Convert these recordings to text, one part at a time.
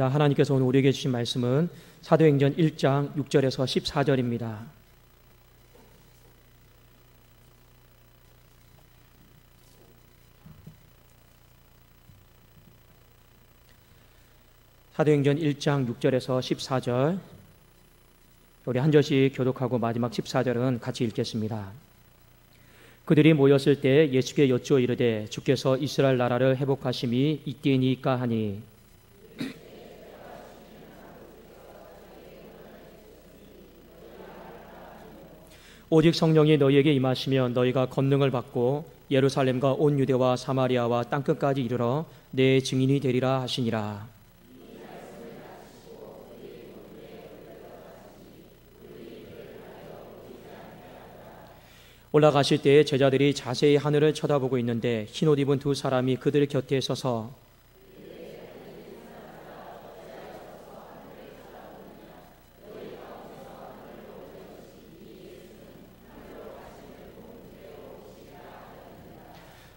하나님께서 오늘 우리에게 주신 말씀은 사도행전 1장 6절에서 14절입니다. 사도행전 1장 6절에서 14절, 우리 한 절씩 교독하고 마지막 14절은 같이 읽겠습니다. 그들이 모였을 때 예수께 여쭈어 이르되 주께서 이스라엘 나라를 회복하심이 이때니까 하니 오직 성령이 너희에게 임하시면 너희가 권능을 받고 예루살렘과 온 유대와 사마리아와 땅끝까지 이르러 내 증인이 되리라 하시니라. 올라가실 때에 제자들이 자세히 하늘을 쳐다보고 있는데 흰옷 입은 두 사람이 그들 곁에 서서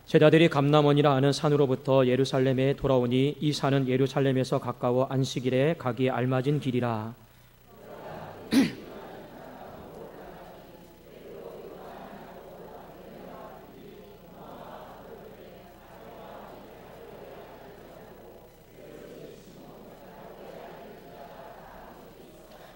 제자들이 감람원이라 하는 산으로부터 예루살렘에 돌아오니 이 산은 예루살렘에서 가까워 안식일에 가기에 알맞은 길이라.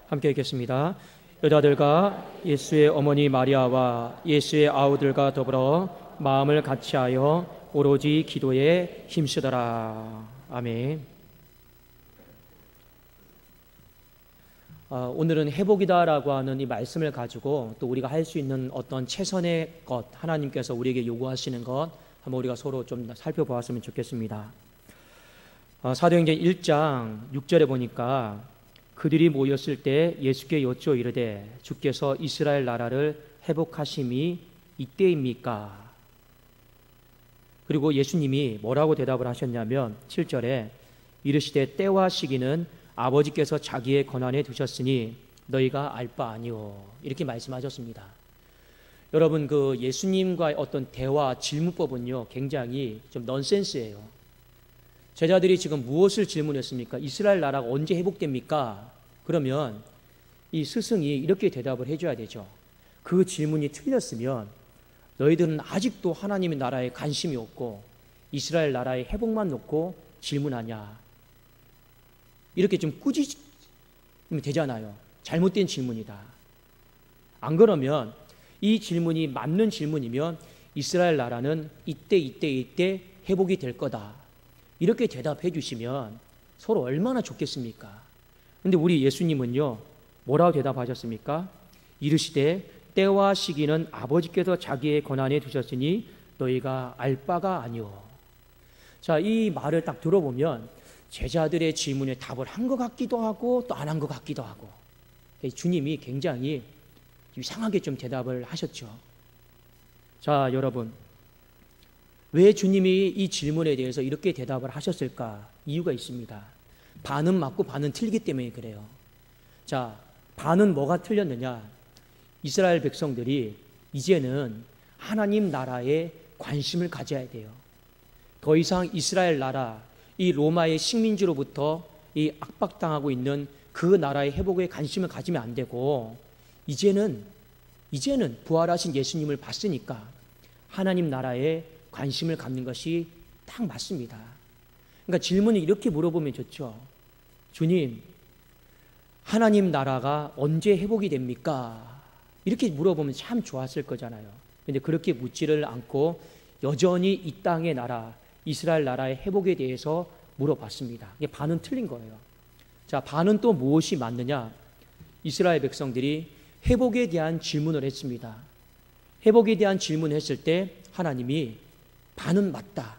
함께 읽겠습니다. 여자들과 예수의 어머니 마리아와 예수의 아우들과 더불어 마음을 같이하여 오로지 기도에 힘쓰더라. 아멘. 오늘은 회복이다라고 하는 이 말씀을 가지고 또 우리가 할 수 있는 어떤 최선의 것, 하나님께서 우리에게 요구하시는 것 한번 우리가 서로 좀 살펴보았으면 좋겠습니다. 사도행전 1장 6절에 보니까 그들이 모였을 때 예수께 여쭈어 이르되 주께서 이스라엘 나라를 회복하심이 이때입니까? 그리고 예수님이 뭐라고 대답을 하셨냐면 7절에 이르시되 때와 시기는 아버지께서 자기의 권한에 두셨으니 너희가 알 바 아니오, 이렇게 말씀하셨습니다. 여러분, 그 예수님과의 어떤 대화 질문법은요 굉장히 좀 넌센스예요. 제자들이 지금 무엇을 질문했습니까? 이스라엘 나라가 언제 회복됩니까? 그러면 이 스승이 이렇게 대답을 해줘야 되죠. 그 질문이 틀렸으면 너희들은 아직도 하나님의 나라에 관심이 없고 이스라엘 나라의 회복만 놓고 질문하냐, 이렇게 좀 꾸짖으면 되잖아요. 잘못된 질문이다. 안 그러면 이 질문이 맞는 질문이면 이스라엘 나라는 이때 회복이 될 거다, 이렇게 대답해 주시면 서로 얼마나 좋겠습니까? 근데 우리 예수님은요 뭐라고 대답하셨습니까? 이르시되 때와 시기는 아버지께서 자기의 권한에 두셨으니 너희가 알 바가 아니오. 자, 이 말을 딱 들어보면 제자들의 질문에 답을 한 것 같기도 하고 또 안 한 것 같기도 하고, 주님이 굉장히 이상하게 좀 대답을 하셨죠. 자, 여러분, 왜 주님이 이 질문에 대해서 이렇게 대답을 하셨을까? 이유가 있습니다. 반은 맞고 반은 틀리기 때문에 그래요. 자, 반은 뭐가 틀렸느냐? 이스라엘 백성들이 이제는 하나님 나라에 관심을 가져야 돼요. 더 이상 이스라엘 나라, 이 로마의 식민지로부터 이 압박당하고 있는 그 나라의 회복에 관심을 가지면 안 되고, 이제는 부활하신 예수님을 봤으니까 하나님 나라에 관심을 갖는 것이 딱 맞습니다. 그러니까 질문을 이렇게 물어보면 좋죠. 주님, 하나님 나라가 언제 회복이 됩니까? 이렇게 물어보면 참 좋았을 거잖아요. 근데 그렇게 묻지를 않고 여전히 이 땅의 나라, 이스라엘 나라의 회복에 대해서 물어봤습니다. 이게 반은 틀린 거예요. 자, 반은 또 무엇이 맞느냐? 이스라엘 백성들이 회복에 대한 질문을 했습니다. 회복에 대한 질문을 했을 때 하나님이 반은 맞다.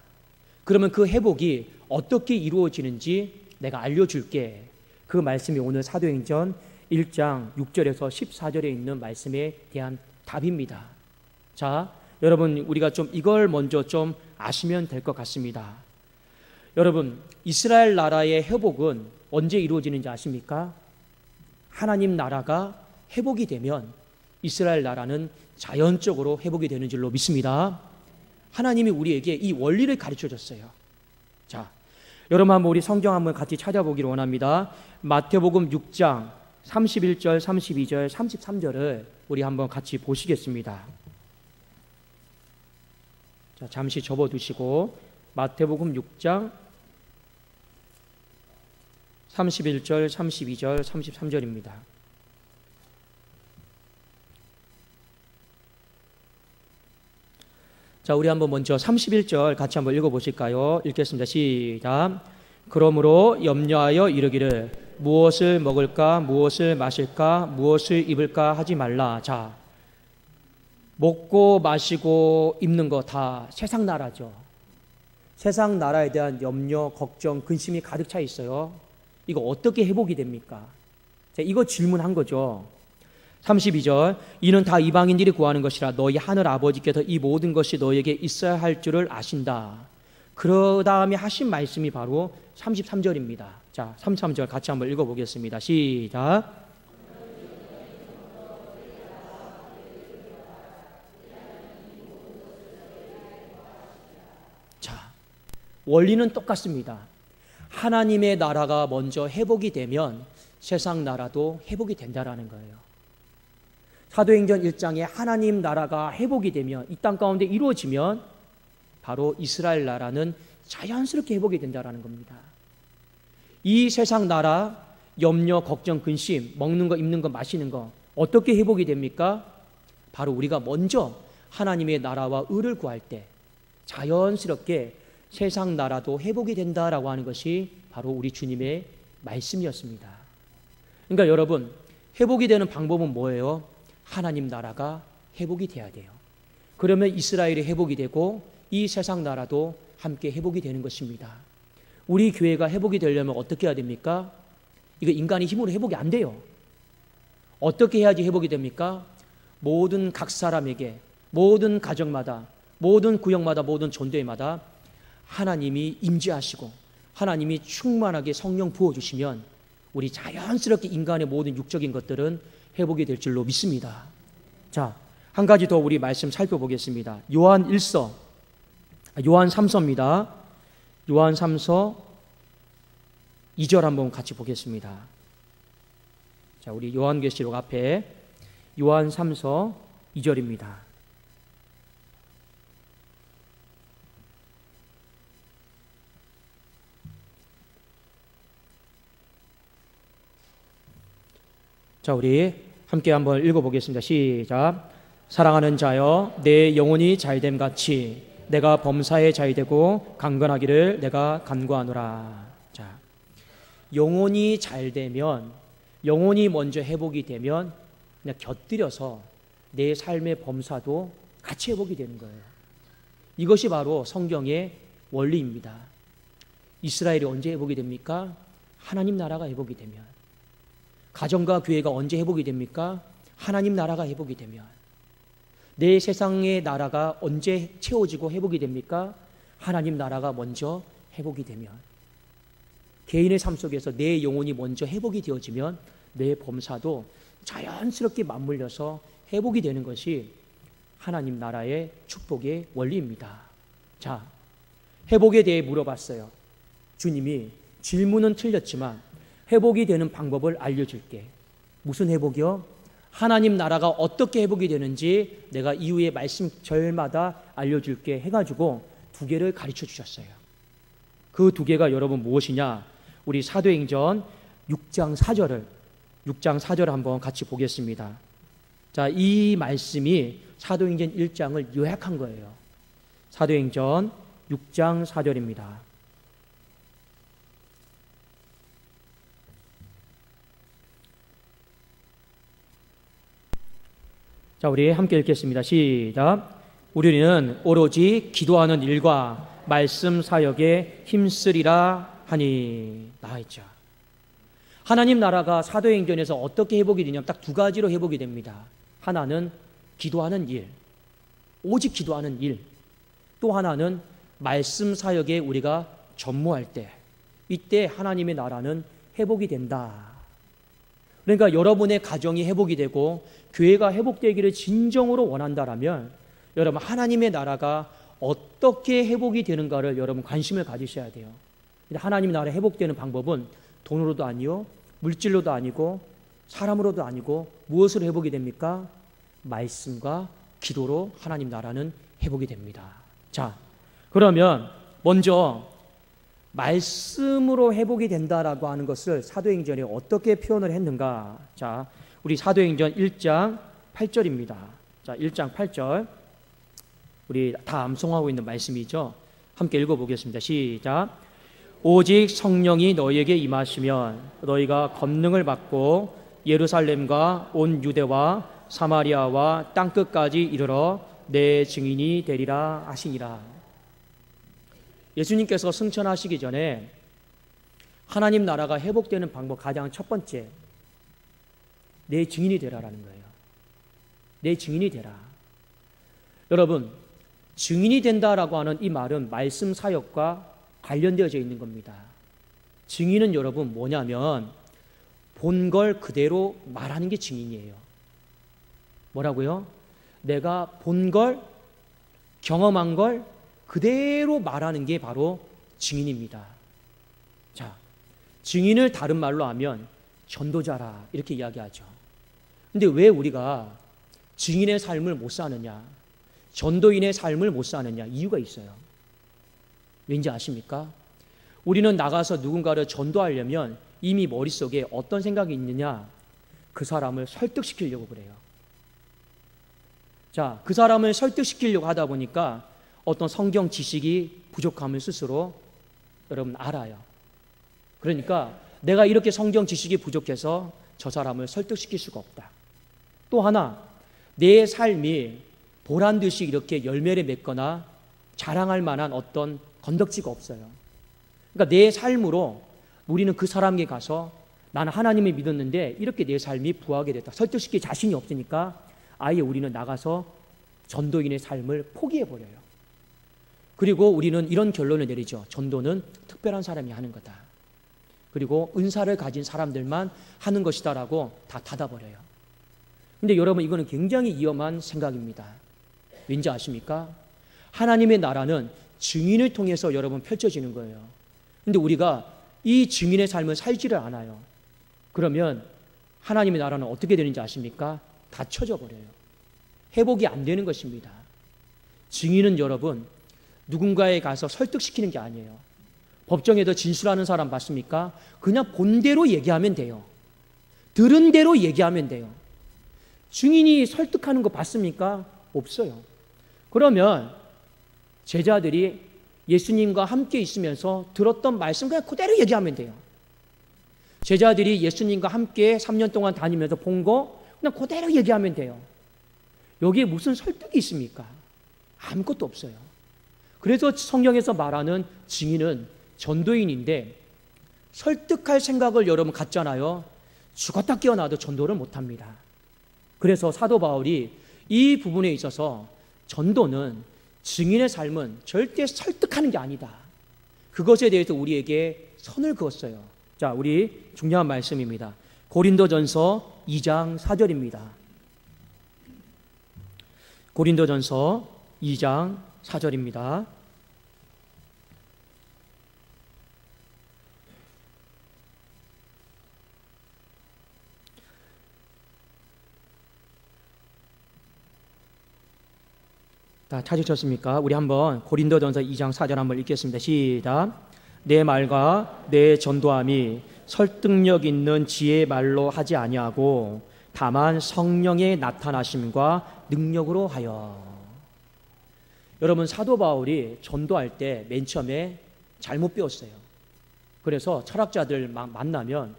그러면 그 회복이 어떻게 이루어지는지 내가 알려줄게. 그 말씀이 오늘 사도행전 1장 6절에서 14절에 있는 말씀에 대한 답입니다. 자, 여러분, 우리가 좀 이걸 먼저 좀 아시면 될 것 같습니다. 여러분, 이스라엘 나라의 회복은 언제 이루어지는지 아십니까? 하나님 나라가 회복이 되면 이스라엘 나라는 자연적으로 회복이 되는 줄로 믿습니다. 하나님이 우리에게 이 원리를 가르쳐 줬어요. 자, 여러분 한번 우리 성경 한번 같이 찾아보기를 원합니다. 마태복음 6장 31절, 32절, 33절을 우리 한번 같이 보시겠습니다. 자, 잠시 접어두시고 마태복음 6장 31절, 32절, 33절입니다. 자, 우리 한번 먼저 31절 같이 한번 읽어보실까요? 읽겠습니다. 시작. 그러므로 염려하여 이르기를 무엇을 먹을까, 무엇을 마실까, 무엇을 입을까 하지 말라. 자, 먹고 마시고 입는 거 다 세상 나라죠. 세상 나라에 대한 염려, 걱정, 근심이 가득 차 있어요. 이거 어떻게 회복이 됩니까? 자, 이거 질문한 거죠. 32절, 이는 다 이방인들이 구하는 것이라 너희 하늘 아버지께서 이 모든 것이 너희에게 있어야 할 줄을 아신다. 그 다음에 하신 말씀이 바로 33절입니다. 자, 33절 같이 한번 읽어보겠습니다. 시작. 자, 원리는 똑같습니다. 하나님의 나라가 먼저 회복이 되면 세상 나라도 회복이 된다라는 거예요. 사도행전 1장에 하나님 나라가 회복이 되면, 이 땅 가운데 이루어지면 바로 이스라엘 나라는 자연스럽게 회복이 된다는 겁니다. 이 세상 나라, 염려, 걱정, 근심, 먹는 거, 입는 거, 마시는 거 어떻게 회복이 됩니까? 바로 우리가 먼저 하나님의 나라와 의를 구할 때 자연스럽게 세상 나라도 회복이 된다라고 하는 것이 바로 우리 주님의 말씀이었습니다. 그러니까 여러분, 회복이 되는 방법은 뭐예요? 하나님 나라가 회복이 돼야 돼요. 그러면 이스라엘이 회복이 되고 이 세상 나라도 함께 회복이 되는 것입니다. 우리 교회가 회복이 되려면 어떻게 해야 됩니까? 이거 인간의 힘으로 회복이 안 돼요. 어떻게 해야지 회복이 됩니까? 모든 각 사람에게, 모든 가정마다, 모든 구역마다, 모든 전도회마다 하나님이 임재하시고 하나님이 충만하게 성령 부어주시면 우리 자연스럽게 인간의 모든 육적인 것들은 회복이 될 줄로 믿습니다. 자, 한 가지 더 우리 말씀 살펴보겠습니다. 요한 3서입니다. 요한 3서 2절 한번 같이 보겠습니다. 자, 우리 요한계시록 앞에 요한 3서 2절입니다. 자, 우리 함께 한번 읽어보겠습니다. 시작. 사랑하는 자여, 내 영혼이 잘됨 같이 내가 범사에 잘되고 강건하기를 내가 간구하노라. 자, 영혼이 잘되면, 영혼이 먼저 회복이 되면 그냥 곁들여서 내 삶의 범사도 같이 회복이 되는 거예요. 이것이 바로 성경의 원리입니다. 이스라엘이 언제 회복이 됩니까? 하나님 나라가 회복이 되면. 가정과 교회가 언제 회복이 됩니까? 하나님 나라가 회복이 되면. 내 세상의 나라가 언제 채워지고 회복이 됩니까? 하나님 나라가 먼저 회복이 되면. 개인의 삶 속에서 내 영혼이 먼저 회복이 되어지면 내 범사도 자연스럽게 맞물려서 회복이 되는 것이 하나님 나라의 축복의 원리입니다. 자, 회복에 대해 물어봤어요. 주님이 질문은 틀렸지만 회복이 되는 방법을 알려줄게. 무슨 회복이요? 하나님 나라가 어떻게 회복이 되는지 내가 이후에 말씀 절마다 알려줄게 해가지고 2개를 가르쳐 주셨어요. 그 2개가 여러분 무엇이냐? 우리 사도행전 6장 4절을 한번 같이 보겠습니다. 자, 이 말씀이 사도행전 1장을 요약한 거예요. 사도행전 6장 4절입니다. 자, 우리 함께 읽겠습니다. 시작. 우리는 오로지 기도하는 일과 말씀 사역에 힘쓰리라 하니. 나와있죠. 하나님 나라가 사도행전에서 어떻게 회복이 되냐면 딱 2가지로 회복이 됩니다. 하나는 기도하는 일, 오직 기도하는 일. 또 하나는 말씀 사역에 우리가 전무할 때, 이때 하나님의 나라는 회복이 된다. 그러니까 여러분의 가정이 회복이 되고 교회가 회복되기를 진정으로 원한다라면 여러분 하나님의 나라가 어떻게 회복이 되는가를 여러분 관심을 가지셔야 돼요. 근데 하나님 나라 회복되는 방법은 돈으로도 아니요, 물질로도 아니고, 사람으로도 아니고, 무엇으로 회복이 됩니까? 말씀과 기도로 하나님 나라는 회복이 됩니다. 자, 그러면 먼저 말씀으로 회복이 된다라고 하는 것을 사도행전에 어떻게 표현을 했는가? 자, 우리 사도행전 1장 8절입니다. 자, 1장 8절. 우리 다 암송하고 있는 말씀이죠. 함께 읽어보겠습니다. 시작. 오직 성령이 너희에게 임하시면 너희가 권능을 받고 예루살렘과 온 유대와 사마리아와 땅끝까지 이르러 내 증인이 되리라 하시니라. 예수님께서 승천하시기 전에 하나님 나라가 회복되는 방법 가장 첫 번째, 내 증인이 되라라는 거예요. 내 증인이 되라. 여러분, 증인이 된다라고 하는 이 말은 말씀 사역과 관련되어져 있는 겁니다. 증인은 여러분 뭐냐면 본 걸 그대로 말하는 게 증인이에요. 뭐라고요? 내가 본 걸, 경험한 걸 그대로 말하는 게 바로 증인입니다. 자, 증인을 다른 말로 하면 전도자라 이렇게 이야기하죠. 근데 왜 우리가 증인의 삶을 못 사느냐, 전도인의 삶을 못 사느냐? 이유가 있어요. 왠지 아십니까? 우리는 나가서 누군가를 전도하려면 이미 머릿속에 어떤 생각이 있느냐? 그 사람을 설득시키려고 그래요. 자, 그 사람을 설득시키려고 하다 보니까 어떤 성경 지식이 부족함을 스스로 여러분 알아요. 그러니까 내가 이렇게 성경 지식이 부족해서 저 사람을 설득시킬 수가 없다. 또 하나, 내 삶이 보란 듯이 이렇게 열매를 맺거나 자랑할 만한 어떤 건덕지가 없어요. 그러니까 내 삶으로 우리는 그 사람에게 가서 나는 하나님을 믿었는데 이렇게 내 삶이 부하게 됐다. 설득시킬 자신이 없으니까 아예 우리는 나가서 전도인의 삶을 포기해버려요. 그리고 우리는 이런 결론을 내리죠. 전도는 특별한 사람이 하는 거다. 그리고 은사를 가진 사람들만 하는 것이다라고 다 닫아버려요. 근데 여러분, 이거는 굉장히 위험한 생각입니다. 왠지 아십니까? 하나님의 나라는 증인을 통해서 여러분 펼쳐지는 거예요. 근데 우리가 이 증인의 삶을 살지를 않아요. 그러면 하나님의 나라는 어떻게 되는지 아십니까? 닫혀져 버려요. 회복이 안 되는 것입니다. 증인은 여러분 누군가에 가서 설득시키는 게 아니에요. 법정에서 진술하는 사람 봤습니까? 그냥 본 대로 얘기하면 돼요. 들은 대로 얘기하면 돼요. 증인이 설득하는 거 봤습니까? 없어요. 그러면 제자들이 예수님과 함께 있으면서 들었던 말씀 그냥 그대로 얘기하면 돼요. 제자들이 예수님과 함께 3년 동안 다니면서 본 거 그냥 그대로 얘기하면 돼요. 여기에 무슨 설득이 있습니까? 아무것도 없어요. 그래서 성경에서 말하는 증인은 전도인인데 설득할 생각을 여러분 갖잖아요. 죽었다 깨어나도 전도를 못합니다. 그래서 사도 바울이 이 부분에 있어서 전도는 증인의 삶은 절대 설득하는 게 아니다. 그것에 대해서 우리에게 선을 그었어요. 자, 우리 중요한 말씀입니다. 고린도전서 2장 4절입니다. 고린도전서 2장 4절입니다. 다 찾으셨습니까? 우리 한번 고린도전서 2장 4절 한번 읽겠습니다. 시작. 내 말과 내 전도함이 설득력 있는 지혜의 말로 하지 아니하고 다만 성령의 나타나심과 능력으로 하여. 여러분, 사도 바울이 전도할 때 맨 처음에 잘못 배웠어요. 그래서 철학자들 만나면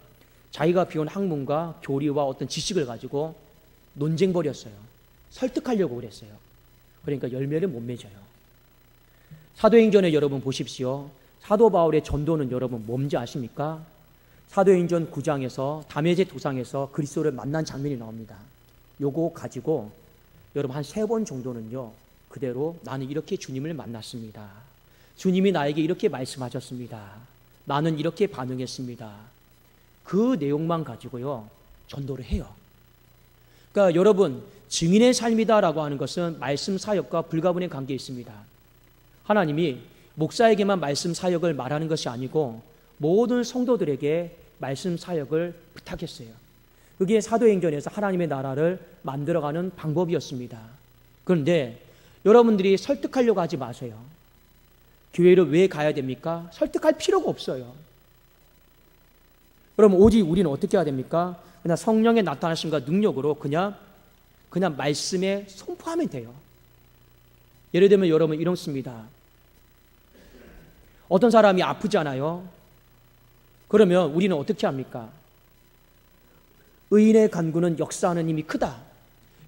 자기가 배운 학문과 교리와 어떤 지식을 가지고 논쟁 벌였어요. 설득하려고 그랬어요. 그러니까 열매를 못 맺어요. 사도행전에 여러분 보십시오. 사도 바울의 전도는 여러분 뭔지 아십니까? 사도행전 9장에서 다메섹 도상에서 그리스도를 만난 장면이 나옵니다. 요거 가지고 여러분 한 3번 정도는요, 그대로 나는 이렇게 주님을 만났습니다. 주님이 나에게 이렇게 말씀하셨습니다. 나는 이렇게 반응했습니다. 그 내용만 가지고요 전도를 해요. 그러니까 여러분, 증인의 삶이다라고 하는 것은 말씀 사역과 불가분의 관계에 있습니다. 하나님이 목사에게만 말씀 사역을 말하는 것이 아니고 모든 성도들에게 말씀 사역을 부탁했어요. 그게 사도행전에서 하나님의 나라를 만들어가는 방법이었습니다. 그런데 여러분들이 설득하려고 하지 마세요. 교회를 왜 가야 됩니까? 설득할 필요가 없어요. 그럼 오직 우리는 어떻게 해야 됩니까? 그냥 성령의 나타나심과 능력으로 그냥 말씀에 선포하면 돼요. 예를 들면 여러분 이렇습니다. 어떤 사람이 아프잖아요. 그러면 우리는 어떻게 합니까? 의인의 간구는 역사하는 힘이 크다.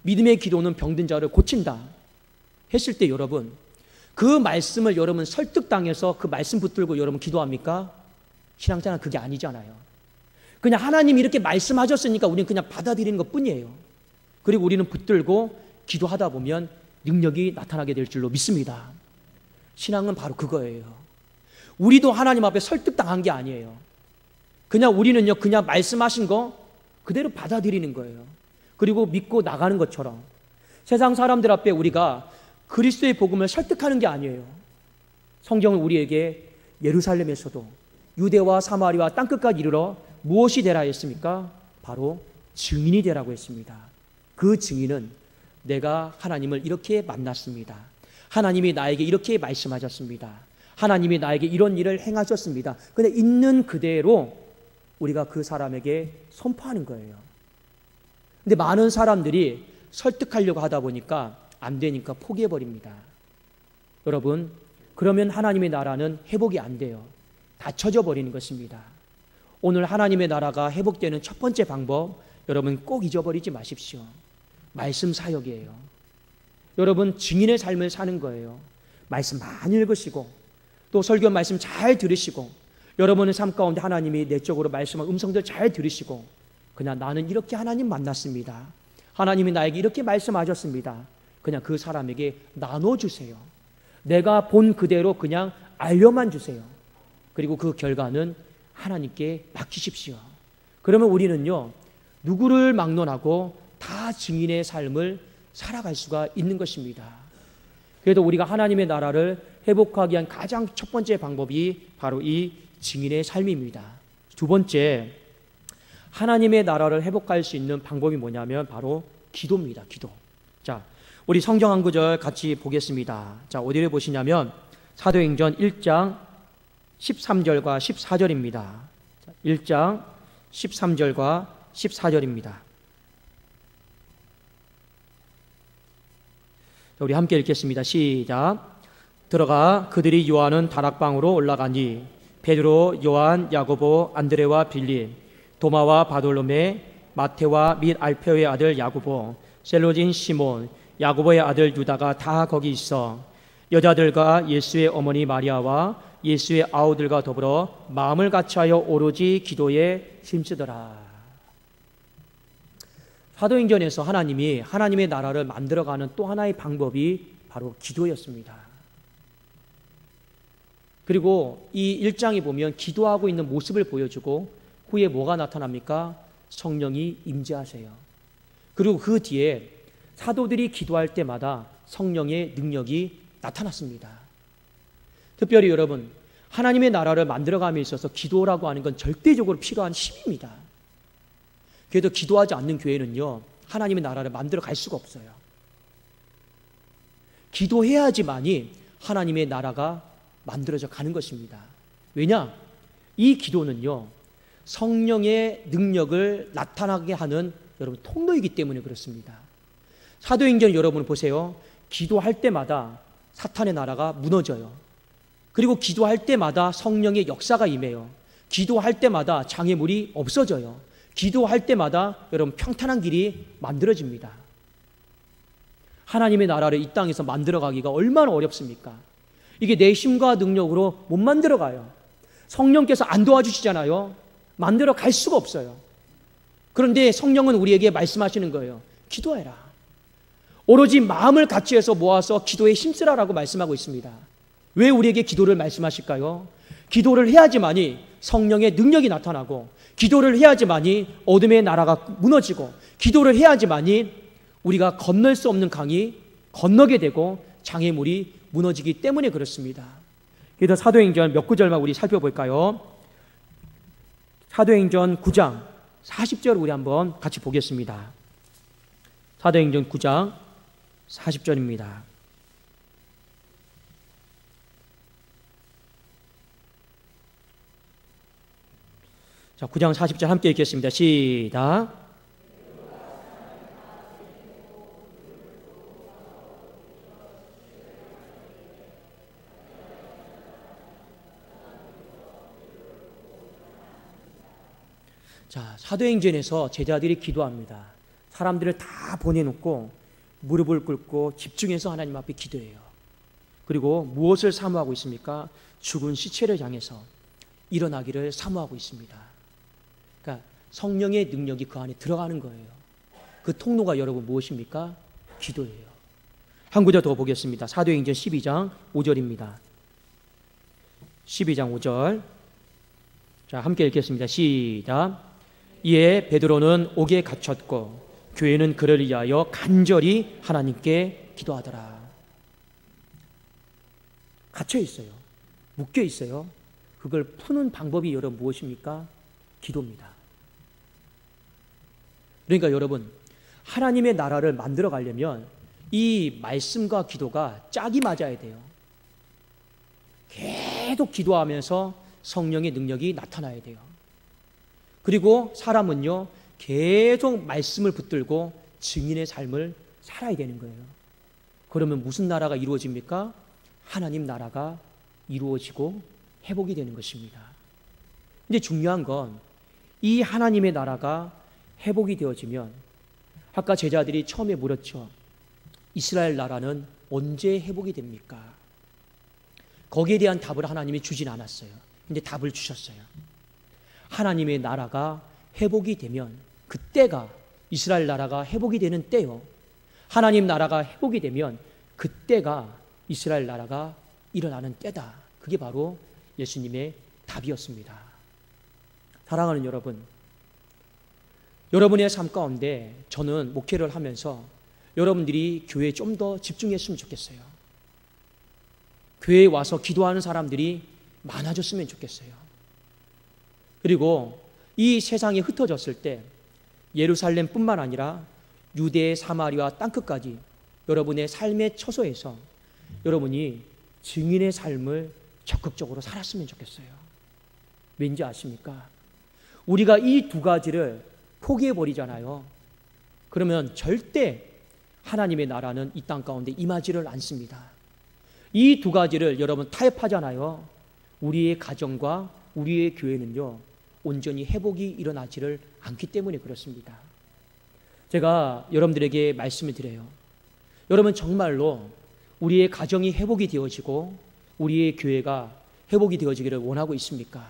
믿음의 기도는 병든 자를 고친다. 했을 때 여러분, 그 말씀을 여러분 설득당해서 그 말씀 붙들고 여러분 기도합니까? 신앙생활은 그게 아니잖아요. 그냥 하나님이 이렇게 말씀하셨으니까 우리는 그냥 받아들이는 것 뿐이에요. 그리고 우리는 붙들고 기도하다 보면 능력이 나타나게 될 줄로 믿습니다. 신앙은 바로 그거예요. 우리도 하나님 앞에 설득당한 게 아니에요. 그냥 우리는요, 그냥 말씀하신 거 그대로 받아들이는 거예요. 그리고 믿고 나가는 것처럼 세상 사람들 앞에 우리가 그리스도의 복음을 설득하는 게 아니에요. 성경은 우리에게 예루살렘에서도 유대와 사마리아 땅끝까지 이르러 무엇이 되라 했습니까? 바로 증인이 되라고 했습니다. 그 증인은 내가 하나님을 이렇게 만났습니다. 하나님이 나에게 이렇게 말씀하셨습니다. 하나님이 나에게 이런 일을 행하셨습니다. 근데 있는 그대로 우리가 그 사람에게 선포하는 거예요. 근데 많은 사람들이 설득하려고 하다 보니까 안 되니까 포기해버립니다. 여러분, 그러면 하나님의 나라는 회복이 안 돼요. 닫혀져 버리는 것입니다. 오늘 하나님의 나라가 회복되는 첫 번째 방법, 여러분 꼭 잊어버리지 마십시오. 말씀 사역이에요. 여러분 증인의 삶을 사는 거예요. 말씀 많이 읽으시고 또 설교 말씀 잘 들으시고 여러분의 삶 가운데 하나님이 내적으로 말씀한 음성들 잘 들으시고 그냥 나는 이렇게 하나님 만났습니다. 하나님이 나에게 이렇게 말씀하셨습니다. 그냥 그 사람에게 나눠주세요. 내가 본 그대로 그냥 알려만 주세요. 그리고 그 결과는 하나님께 맡기십시오. 그러면 우리는요, 누구를 막론하고 다 증인의 삶을 살아갈 수가 있는 것입니다. 그래도 우리가 하나님의 나라를 회복하기 위한 가장 첫 번째 방법이 바로 이 증인의 삶입니다. 두 번째, 하나님의 나라를 회복할 수 있는 방법이 뭐냐면 바로 기도입니다. 기도. 자, 우리 성경 한 구절 같이 보겠습니다. 자, 어디를 보시냐면 사도행전 1장 13절과 14절입니다. 1장 13절과 14절입니다. 우리 함께 읽겠습니다. 시작. 들어가 그들이 요한은 다락방으로 올라가니 베드로, 요한, 야고보, 안드레와 빌립, 도마와 바돌로메, 마테와 및 알페오의 아들 야고보, 셀로진 시몬, 야고보의 아들 유다가 다 거기 있어 여자들과 예수의 어머니 마리아와 예수의 아우들과 더불어 마음을 같이하여 오로지 기도에 힘쓰더라. 사도행전에서 하나님이 하나님의 나라를 만들어가는 또 하나의 방법이 바로 기도였습니다. 그리고 이 1장에 보면 기도하고 있는 모습을 보여주고 후에 뭐가 나타납니까? 성령이 임재하세요. 그리고 그 뒤에 사도들이 기도할 때마다 성령의 능력이 나타났습니다. 특별히 여러분, 하나님의 나라를 만들어감에 있어서 기도라고 하는 건 절대적으로 필요한 힘입니다. 그래도 기도하지 않는 교회는요, 하나님의 나라를 만들어 갈 수가 없어요. 기도해야지만이 하나님의 나라가 만들어져 가는 것입니다. 왜냐? 이 기도는요, 성령의 능력을 나타나게 하는 여러분 통로이기 때문에 그렇습니다. 사도행전 여러분 보세요. 기도할 때마다 사탄의 나라가 무너져요. 그리고 기도할 때마다 성령의 역사가 임해요. 기도할 때마다 장애물이 없어져요. 기도할 때마다 여러분 평탄한 길이 만들어집니다. 하나님의 나라를 이 땅에서 만들어가기가 얼마나 어렵습니까? 이게 내 힘과 능력으로 못 만들어가요. 성령께서 안 도와주시잖아요. 만들어 갈 수가 없어요. 그런데 성령은 우리에게 말씀하시는 거예요. 기도해라. 오로지 마음을 같이 해서 모아서 기도에 힘쓰라라고 말씀하고 있습니다. 왜 우리에게 기도를 말씀하실까요? 기도를 해야지만이 성령의 능력이 나타나고, 기도를 해야지만이 어둠의 나라가 무너지고, 기도를 해야지만이 우리가 건널 수 없는 강이 건너게 되고 장애물이 무너지기 때문에 그렇습니다. 그래서 사도행전 몇 구절만 우리 살펴볼까요? 사도행전 9장 40절 우리 한번 같이 보겠습니다. 사도행전 9장 40절입니다. 자, 9장 40절 함께 읽겠습니다. 시작. 자, 사도행전에서 제자들이 기도합니다. 사람들을 다 보내놓고 무릎을 꿇고 집중해서 하나님 앞에 기도해요. 그리고 무엇을 사모하고 있습니까? 죽은 시체를 향해서 일어나기를 사모하고 있습니다. 그러니까 성령의 능력이 그 안에 들어가는 거예요. 그 통로가 여러분 무엇입니까? 기도예요. 한 구절 더 보겠습니다. 사도행전 12장 5절입니다. 12장 5절. 자, 함께 읽겠습니다. 시작. 이에 베드로는 옥에 갇혔고 교회는 그를 위하여 간절히 하나님께 기도하더라. 갇혀 있어요. 묶여 있어요. 그걸 푸는 방법이 여러분 무엇입니까? 기도입니다. 그러니까 여러분, 하나님의 나라를 만들어 가려면 이 말씀과 기도가 짝이 맞아야 돼요. 계속 기도하면서 성령의 능력이 나타나야 돼요. 그리고 사람은요, 계속 말씀을 붙들고 증인의 삶을 살아야 되는 거예요. 그러면 무슨 나라가 이루어집니까? 하나님 나라가 이루어지고 회복이 되는 것입니다. 근데 중요한 건 이 하나님의 나라가 회복이 되어지면, 아까 제자들이 처음에 물었죠. 이스라엘 나라는 언제 회복이 됩니까? 거기에 대한 답을 하나님이 주진 않았어요. 근데 답을 주셨어요. 하나님의 나라가 회복이 되면 그때가 이스라엘 나라가 회복이 되는 때요. 하나님 나라가 회복이 되면 그때가 이스라엘 나라가 일어나는 때다. 그게 바로 예수님의 답이었습니다. 사랑하는 여러분, 여러분의 삶 가운데 저는 목회를 하면서 여러분들이 교회에 좀 더 집중했으면 좋겠어요. 교회에 와서 기도하는 사람들이 많아졌으면 좋겠어요. 그리고 이 세상이 흩어졌을 때 예루살렘뿐만 아니라 유대, 사마리아 땅끝까지 여러분의 삶의 처소에서 여러분이 증인의 삶을 적극적으로 살았으면 좋겠어요. 왠지 아십니까? 우리가 이 두 가지를 포기해버리잖아요. 그러면 절대 하나님의 나라는 이 땅 가운데 임하지를 않습니다. 이 두 가지를 여러분 타협하잖아요. 우리의 가정과 우리의 교회는요, 온전히 회복이 일어나지를 않기 때문에 그렇습니다. 제가 여러분들에게 말씀을 드려요. 여러분 정말로 우리의 가정이 회복이 되어지고 우리의 교회가 회복이 되어지기를 원하고 있습니까?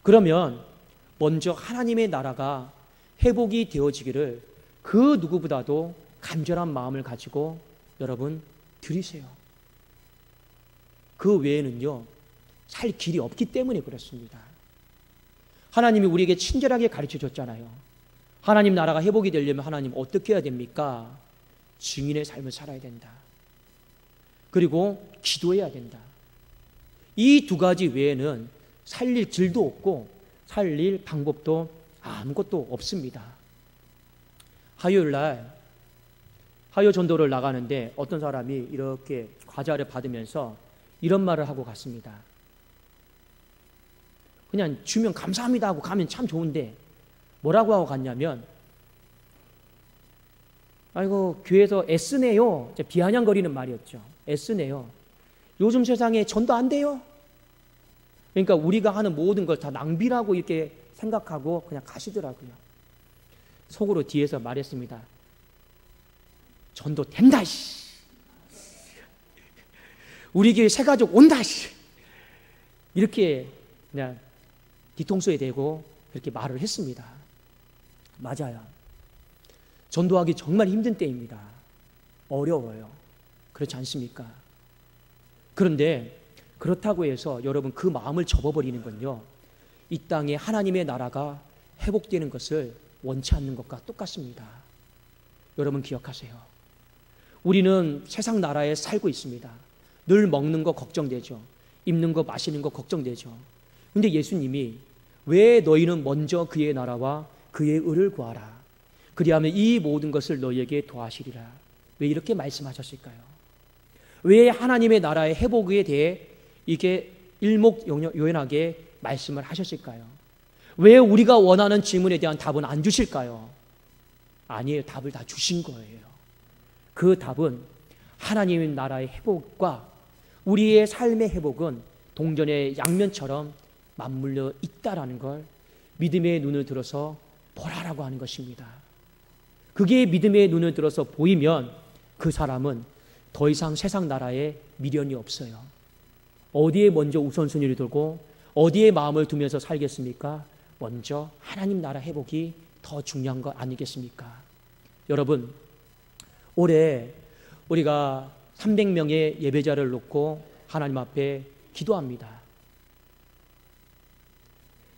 그러면 먼저 하나님의 나라가 회복이 되어지기를 그 누구보다도 간절한 마음을 가지고 여러분 드리세요. 그 외에는요, 살 길이 없기 때문에 그렇습니다. 하나님이 우리에게 친절하게 가르쳐 줬잖아요. 하나님 나라가 회복이 되려면 하나님 어떻게 해야 됩니까? 증인의 삶을 살아야 된다. 그리고 기도해야 된다. 이 두 가지 외에는 살릴 길도 없고 살릴 방법도 아무것도 없습니다. 화요일날 화요 전도를 나가는데 어떤 사람이 이렇게 과자를 받으면서 이런 말을 하고 갔습니다. 그냥 주면 감사합니다 하고 가면 참 좋은데 뭐라고 하고 갔냐면, 아이고 교회에서 애쓰네요. 비아냥거리는 말이었죠. 애쓰네요. 요즘 세상에 전도 안 돼요. 그러니까 우리가 하는 모든 걸 다 낭비라고 이렇게 생각하고 그냥 가시더라고요. 속으로 뒤에서 말했습니다. 전도 된다. 우리 교회 새 가족 온다. 이렇게 그냥 뒤통수에 대고 그렇게 말을 했습니다. 맞아요. 전도하기 정말 힘든 때입니다. 어려워요. 그렇지 않습니까? 그런데 그렇다고 해서 여러분 그 마음을 접어버리는 건요, 이 땅에 하나님의 나라가 회복되는 것을 원치 않는 것과 똑같습니다. 여러분 기억하세요. 우리는 세상 나라에 살고 있습니다. 늘 먹는 거 걱정되죠. 입는 거 마시는 거 걱정되죠. 근데 예수님이 왜 너희는 먼저 그의 나라와 그의 의를 구하라. 그리하면 이 모든 것을 너희에게 더하시리라. 왜 이렇게 말씀하셨을까요? 왜 하나님의 나라의 회복에 대해 이게 일목요연하게 말씀을 하셨을까요? 왜 우리가 원하는 질문에 대한 답은 안 주실까요? 아니에요. 답을 다 주신 거예요. 그 답은 하나님의 나라의 회복과 우리의 삶의 회복은 동전의 양면처럼 맞물려 있다라는 걸 믿음의 눈을 들어서 보라라고 하는 것입니다. 그게 믿음의 눈을 들어서 보이면 그 사람은 더 이상 세상 나라에 미련이 없어요. 어디에 먼저 우선순위를 두고 어디에 마음을 두면서 살겠습니까? 먼저 하나님 나라 회복이 더 중요한 거 아니겠습니까? 여러분, 올해 우리가 300명의 예배자를 놓고 하나님 앞에 기도합니다.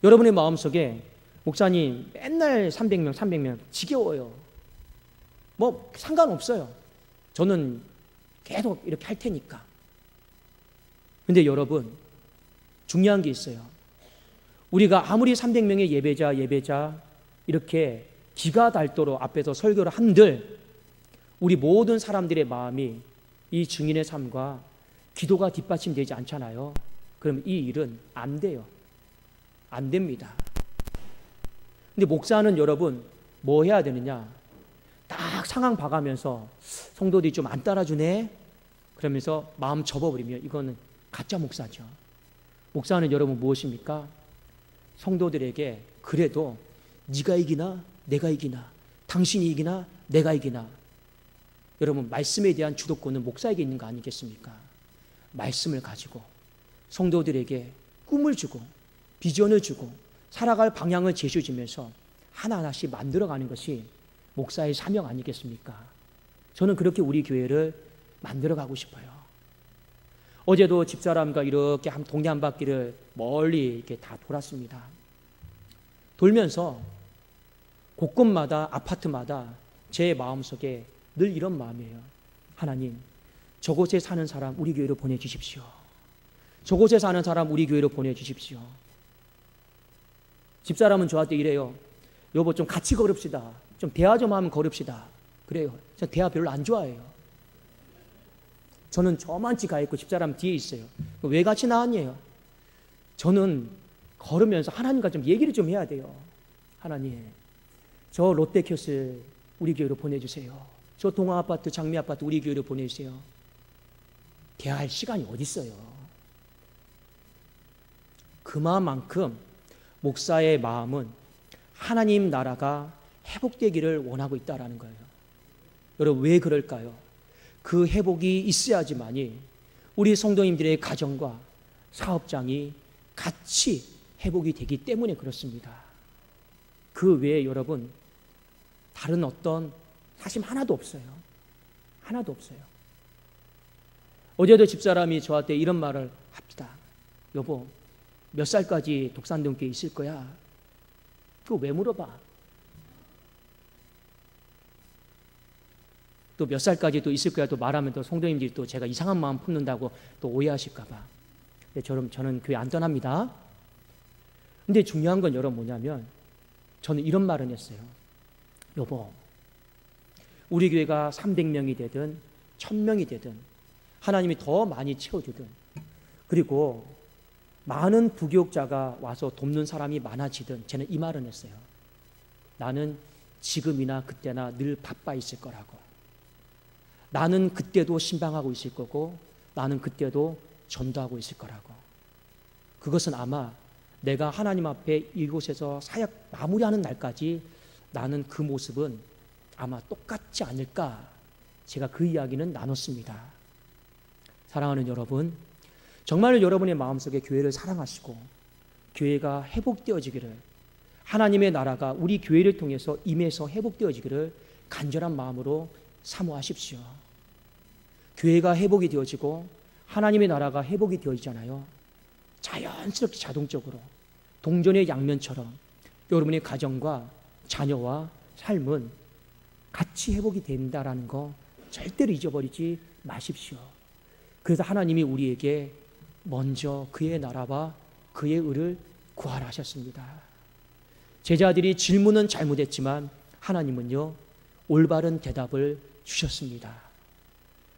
여러분의 마음속에 목사님 맨날 300명 지겨워요. 뭐 상관없어요. 저는 계속 이렇게 할 테니까. 근데 여러분, 중요한 게 있어요. 우리가 아무리 300명의 예배자 이렇게 기가 닳도록 앞에서 설교를 한들 우리 모든 사람들의 마음이 이 증인의 삶과 기도가 뒷받침되지 않잖아요. 그럼 이 일은 안 돼요. 안 됩니다. 근데 목사는 여러분 뭐 해야 되느냐? 딱 상황 봐가면서 성도들이 좀 안 따라주네? 그러면서 마음 접어버리면 이거는 가짜 목사죠. 목사는 여러분 무엇입니까? 성도들에게 그래도 네가 이기나 내가 이기나 당신이 이기나 내가 이기나 여러분 말씀에 대한 주도권은 목사에게 있는 거 아니겠습니까? 말씀을 가지고 성도들에게 꿈을 주고 비전을 주고 살아갈 방향을 제시해주면서 하나하나씩 만들어가는 것이 목사의 사명 아니겠습니까? 저는 그렇게 우리 교회를 만들어가고 싶어요. 어제도 집사람과 이렇게 동네 한 바퀴를 멀리 이렇게 다 돌았습니다. 돌면서 곳곳마다 아파트마다 제 마음속에 늘 이런 마음이에요. 하나님, 저곳에 사는 사람 우리 교회로 보내주십시오. 저곳에 사는 사람 우리 교회로 보내주십시오. 집사람은 저한테 이래요. 여보 좀 같이 걸읍시다. 좀 대화 좀 하면 걸읍시다. 그래요. 저 대화 별로 안 좋아해요. 저는 저만치 가 있고 집사람 뒤에 있어요. 왜 같이 나왔냐요? 저는 걸으면서 하나님과 좀 얘기를 좀 해야 돼요. 하나님, 저 롯데캐슬 우리 교회로 보내주세요. 저 동아아파트, 장미아파트 우리 교회로 보내주세요. 대화할 시간이 어디 있어요? 그만큼 목사의 마음은 하나님 나라가 회복되기를 원하고 있다는 거예요. 여러분 왜 그럴까요? 그 회복이 있어야지만이 우리 성도님들의 가정과 사업장이 같이 회복이 되기 때문에 그렇습니다. 그 외에 여러분 다른 어떤 사심 하나도 없어요. 하나도 없어요. 어제도 집사람이 저한테 이런 말을 합니다. 여보 몇 살까지 독산동교회 있을 거야? 그거 왜 물어봐? 또 몇 살까지 또 있을 거야 또 말하면 또 성도님들이 또 제가 이상한 마음 품는다고 또 오해하실까 봐. 저는 교회 안 떠납니다. 근데 중요한 건 여러분 뭐냐면 저는 이런 말은 했어요. 여보, 우리 교회가 300명이 되든 1000명이 되든 하나님이 더 많이 채워주든 그리고 많은 부교육자가 와서 돕는 사람이 많아지든 저는 이 말은 했어요. 나는 지금이나 그때나 늘 바빠 있을 거라고. 나는 그때도 신방하고 있을 거고 나는 그때도 전도하고 있을 거라고. 그것은 아마 내가 하나님 앞에 이곳에서 사역 마무리하는 날까지 나는 그 모습은 아마 똑같지 않을까. 제가 그 이야기는 나눴습니다. 사랑하는 여러분, 정말 여러분의 마음속에 교회를 사랑하시고 교회가 회복되어지기를 하나님의 나라가 우리 교회를 통해서 임해서 회복되어지기를 간절한 마음으로 사모하십시오. 교회가 회복이 되어지고 하나님의 나라가 회복이 되어지잖아요. 자연스럽게 자동적으로 동전의 양면처럼 여러분의 가정과 자녀와 삶은 같이 회복이 된다라는 거 절대로 잊어버리지 마십시오. 그래서 하나님이 우리에게 먼저 그의 나라와 그의 의를 구하라 하셨습니다. 제자들이 질문은 잘못했지만 하나님은요, 올바른 대답을 주셨습니다.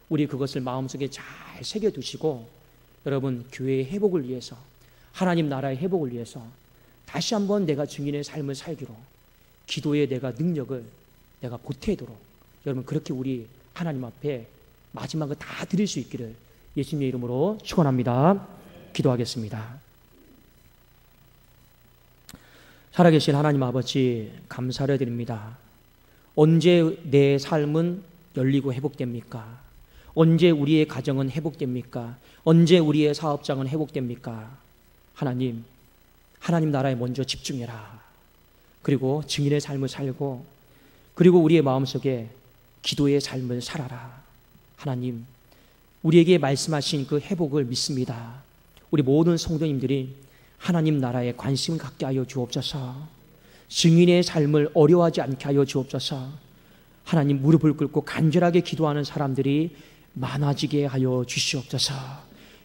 우리 그것을 마음속에 잘 새겨두시고 여러분 교회의 회복을 위해서, 하나님 나라의 회복을 위해서 다시 한번 내가 증인의 삶을 살기로, 기도의 내가 능력을 내가 보태도록 여러분 그렇게 우리 하나님 앞에 마지막을 다 드릴 수 있기를 예수님의 이름으로 축원합니다. 기도하겠습니다. 살아계신 하나님 아버지, 감사를 드립니다. 언제 내 삶은 열리고 회복됩니까? 언제 우리의 가정은 회복됩니까? 언제 우리의 사업장은 회복됩니까? 하나님 나라에 먼저 집중해라. 그리고 증인의 삶을 살고, 그리고 우리의 마음속에 기도의 삶을 살아라. 하나님, 우리에게 말씀하신 그 회복을 믿습니다. 우리 모든 성도님들이 하나님 나라에 관심을 갖게 하여 주옵소서. 증인의 삶을 어려워하지 않게 하여 주옵소서. 하나님, 무릎을 꿇고 간절하게 기도하는 사람들이 많아지게 하여 주시옵소서.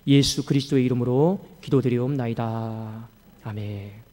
예수 그리스도의 이름으로 기도드리옵나이다. 아멘.